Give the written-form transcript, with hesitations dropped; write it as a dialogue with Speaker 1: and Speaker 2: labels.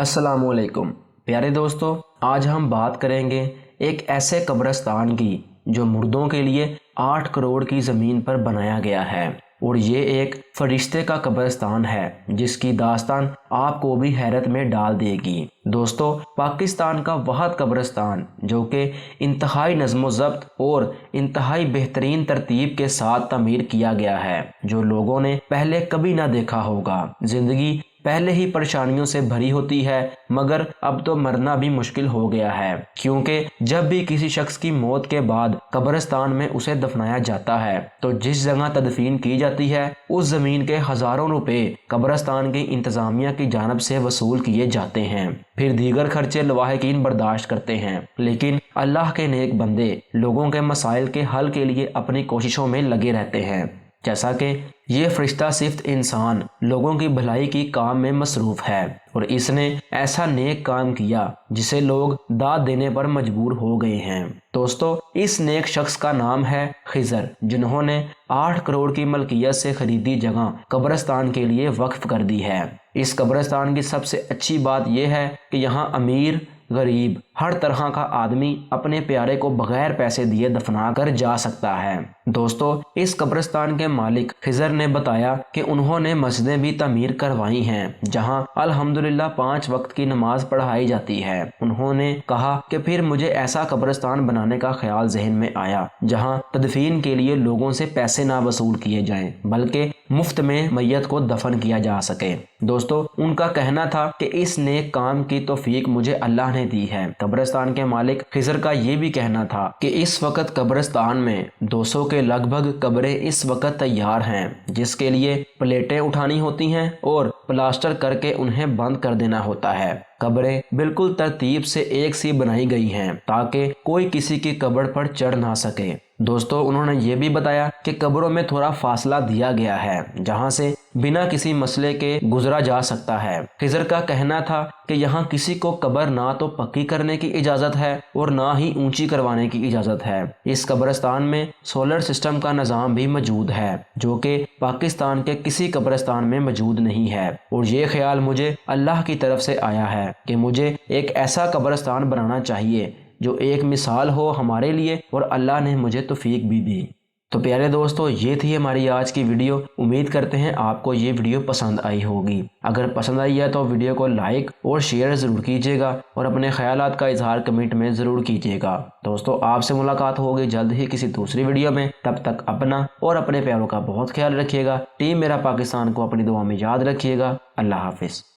Speaker 1: अस्सलाम वालेकुम प्यारे दोस्तों, आज हम बात करेंगे एक ऐसे कब्रिस्तान की जो मुर्दों के लिए 8 करोड़ की ज़मीन पर बनाया गया है। और ये एक फरिश्ते का कब्रिस्तान है जिसकी दास्तान आपको भी हैरत में डाल देगी। दोस्तों, पाकिस्तान का वहद कब्रिस्तान जो कि इंतहाई नज़्म ज़ब्त और इंतहाई बेहतरीन तरतीब के साथ तमीर किया गया है, जो लोगों ने पहले कभी ना देखा होगा। ज़िंदगी पहले ही परेशानियों से भरी होती है, मगर अब तो मरना भी मुश्किल हो गया है, क्योंकि जब भी किसी शख्स की मौत के बाद कब्रिस्तान में उसे दफनाया जाता है तो जिस जगह तदफीन की जाती है उस ज़मीन के हज़ारों रुपए कब्रिस्तान की इंतज़ामिया की जानब से वसूल किए जाते हैं। फिर दीगर खर्चे लवाहिकीन बर्दाश्त करते हैं, लेकिन अल्लाह के नेक बंदे लोगों के मसाइल के हल के लिए अपनी कोशिशों में लगे रहते हैं। जैसा कि ये फरिश्ता सिर्फ इंसान लोगों की भलाई की काम में मसरूफ़ है और इसने ऐसा नेक काम किया जिसे लोग दाद देने पर मजबूर हो गए हैं। दोस्तों, इस नेक शख्स का नाम है खिज़र, जिन्होंने 8 करोड़ की मलकियत से खरीदी जगह कब्रिस्तान के लिए वक्फ कर दी है। इस कब्रिस्तान की सबसे अच्छी बात यह है कि यहाँ अमीर गरीब हर तरह का आदमी अपने प्यारे को बगैर पैसे दिए दफना कर जा सकता है। दोस्तों, इस कब्रिस्तान के मालिक खिज़र ने बताया कि उन्होंने मस्जिदें भी तमीर करवाई हैं जहां अल्हम्दुलिल्लाह 5 वक्त की नमाज पढ़ाई जाती है। उन्होंने कहा कि फिर मुझे ऐसा कब्रिस्तान बनाने का ख्याल जहन में आया जहां तदफीन के लिए लोगों से पैसे ना वसूल किए जाएं, बल्कि मुफ्त में मैयत को दफन किया जा सके। दोस्तों, उनका कहना था कि इस नेक काम की तौफीक मुझे अल्लाह ने दी है। कब्रिस्तान के मालिक खिज़र का ये भी कहना था कि इस वक्त कब्रिस्तान में 200 के लगभग कब्रें इस वक्त तैयार हैं, जिसके लिए प्लेटें उठानी होती हैं और प्लास्टर करके उन्हें बंद कर देना होता है। कब्रें बिल्कुल तरतीब से एक सी बनाई गई हैं ताकि कोई किसी की कब्र पर चढ़ ना सके। दोस्तों, उन्होंने ये भी बताया कि कब्रों में थोड़ा फासला दिया गया है जहां से बिना किसी मसले के गुजरा जा सकता है। खिज़र का कहना था कि यहाँ किसी को कब्र ना तो पक्की करने की इजाज़त है और ना ही ऊंची करवाने की इजाज़त है। इस कब्रिस्तान में सोलर सिस्टम का निज़ाम भी मौजूद है जो कि पाकिस्तान के किसी कब्रिस्तान में मौजूद नहीं है। और ये ख्याल मुझे अल्लाह की तरफ से आया है कि मुझे एक ऐसा कब्रिस्तान बनाना चाहिए जो एक मिसाल हो हमारे लिए, और अल्लाह ने मुझे तौफीक भी दी। तो प्यारे दोस्तों, ये थी हमारी आज की वीडियो। उम्मीद करते हैं आपको ये वीडियो पसंद आई होगी। अगर पसंद आई है तो वीडियो को लाइक और शेयर ज़रूर कीजिएगा और अपने ख्यालात का इजहार कमेंट में ज़रूर कीजिएगा। दोस्तों, आपसे मुलाकात होगी जल्द ही किसी दूसरी वीडियो में। तब तक अपना और अपने प्यारों का बहुत ख्याल रखिएगा। टीम मेरा पाकिस्तान को अपनी दुआ में याद रखिएगा। अल्लाह हाफिज़।